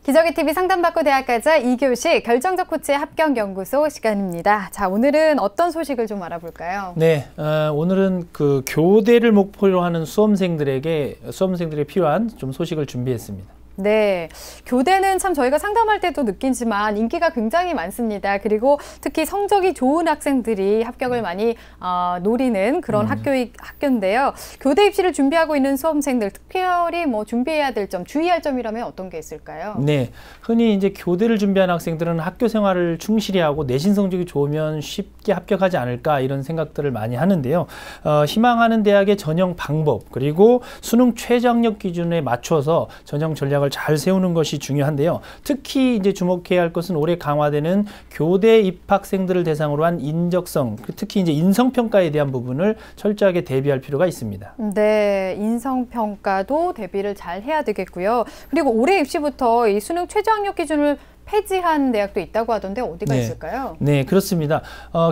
기저귀TV 상담받고 대학가자 2교시 결정적 코치의 합격연구소 시간입니다. 자, 오늘은 어떤 소식을 좀 알아볼까요? 네, 오늘은 그 교대를 목표로 하는 수험생들에게 필요한 좀 소식을 준비했습니다. 네, 교대는 참 저희가 상담할 때도 느끼지만 인기가 굉장히 많습니다. 그리고 특히 성적이 좋은 학생들이 합격을 많이 노리는 그런 학교인데요. 교대 입시를 준비하고 있는 수험생들 특별히 뭐 준비해야 될 점, 주의할 점이라면 어떤 게 있을까요? 네, 흔히 이제 교대를 준비하는 학생들은 학교 생활을 충실히 하고 내신 성적이 좋으면 쉽게 합격하지 않을까 이런 생각들을 많이 하는데요. 희망하는 대학의 전형 방법 그리고 수능 최저학력 기준에 맞춰서 전형 전략을 잘 세우는 것이 중요한데요. 특히 이제 주목해야 할 것은 올해 강화되는 교대 입학생들을 대상으로 한 인적성, 특히 이제 인성평가에 대한 부분을 철저하게 대비할 필요가 있습니다. 네, 인성평가도 대비를 잘 해야 되겠고요. 그리고 올해 입시부터 이 수능 최저학력 기준을 폐지한 대학도 있다고 하던데 어디가 있을까요? 네, 그렇습니다.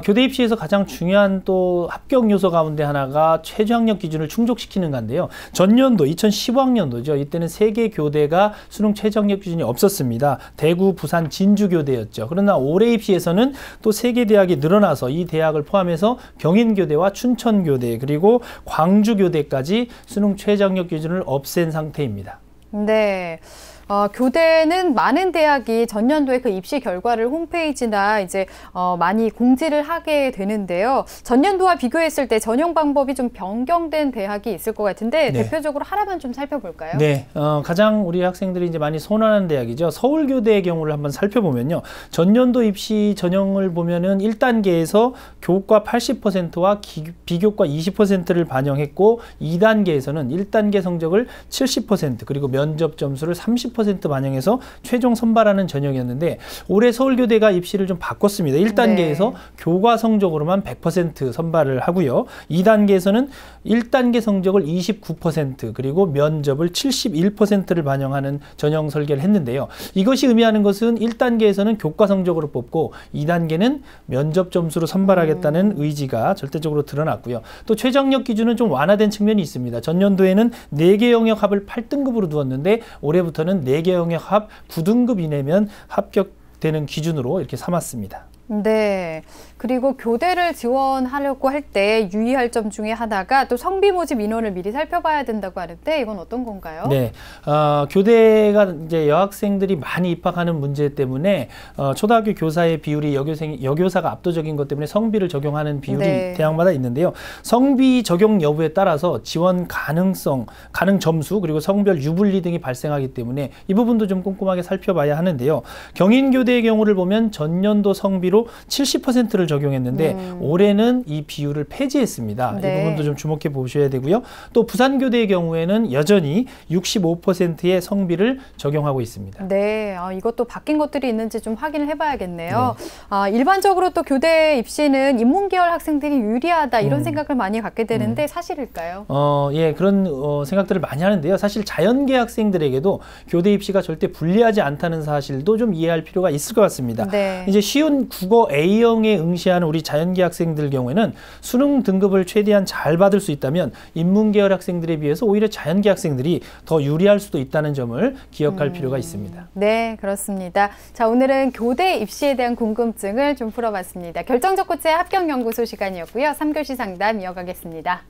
교대 입시에서 가장 중요한 또 합격 요소 가운데 하나가 최저학력 기준을 충족시키는 건데요. 전년도 2015학년도죠. 이때는 3개 교대가 수능 최저학력 기준이 없었습니다. 대구, 부산, 진주 교대였죠. 그러나 올해 입시에서는 또 3개 대학이 늘어나서 이 대학을 포함해서 경인교대와 춘천교대 그리고 광주교대까지 수능 최저학력 기준을 없앤 상태입니다. 네. 교대는 많은 대학이 전년도에 그 입시 결과를 홈페이지나 이제 많이 공지를 하게 되는데요. 전년도와 비교했을 때 전형 방법이 좀 변경된 대학이 있을 것 같은데 대표적으로 하나만 좀 살펴볼까요? 네, 가장 우리 학생들이 이제 많이 선호하는 대학이죠. 서울교대의 경우를 한번 살펴보면요. 전년도 입시 전형을 보면은 1단계에서 교과 80%와 비교과 20%를 반영했고 2단계에서는 1단계 성적을 70% 그리고 면접 점수를 30% 반영해서 최종 선발하는 전형이었는데 올해 서울교대가 입시를 좀 바꿨습니다. 1단계에서 교과 성적으로만 100% 선발을 하고요. 2단계에서는 1단계 성적을 29% 그리고 면접을 71%를 반영하는 전형 설계를 했는데요. 이것이 의미하는 것은 1단계에서는 교과 성적으로 뽑고 2단계는 면접 점수로 선발하겠다는 의지가 절대적으로 드러났고요. 또 최저학력 기준은 좀 완화된 측면이 있습니다. 전년도에는 4개 영역 합을 8등급으로 두었는데 올해부터는 4개 영역 합 9등급 이내면 합격되는 기준으로 이렇게 삼았습니다. 네. 그리고 교대를 지원하려고 할 때 유의할 점 중에 하나가 또 성비 모집 인원을 미리 살펴봐야 된다고 하는데 이건 어떤 건가요? 네. 교대가 이제 여학생들이 많이 입학하는 문제 때문에 초등학교 교사의 비율이 여교사가 압도적인 것 때문에 성비를 적용하는 비율이 대학마다 있는데요. 성비 적용 여부에 따라서 지원 가능 점수 그리고 성별 유불리 등이 발생하기 때문에 이 부분도 좀 꼼꼼하게 살펴봐야 하는데요. 경인교대의 경우를 보면 전년도 성비로 70%를 적용했는데 올해는 이 비율을 폐지했습니다. 이 부분도 좀 주목해 보셔야 되고요. 또 부산교대의 경우에는 여전히 65%의 성비를 적용하고 있습니다. 네, 이것도 바뀐 것들이 있는지 좀 확인을 해봐야겠네요. 일반적으로 또 교대 입시는 인문계열 학생들이 유리하다 이런 생각을 많이 갖게 되는데 사실일까요? 예, 그런 생각들을 많이 하는데요. 사실 자연계 학생들에게도 교대 입시가 절대 불리하지 않다는 사실도 좀 이해할 필요가 있을 것 같습니다. 이제 쉬운 국어 A형에 응시하는 우리 자연계 학생들 경우에는 수능 등급을 최대한 잘 받을 수 있다면 인문계열 학생들에 비해서 오히려 자연계 학생들이 더 유리할 수도 있다는 점을 기억할 필요가 있습니다. 네, 그렇습니다. 자, 오늘은 교대 입시에 대한 궁금증을 좀 풀어봤습니다. 결정적 코치의 합격연구소 시간이었고요. 3교시 상담 이어가겠습니다.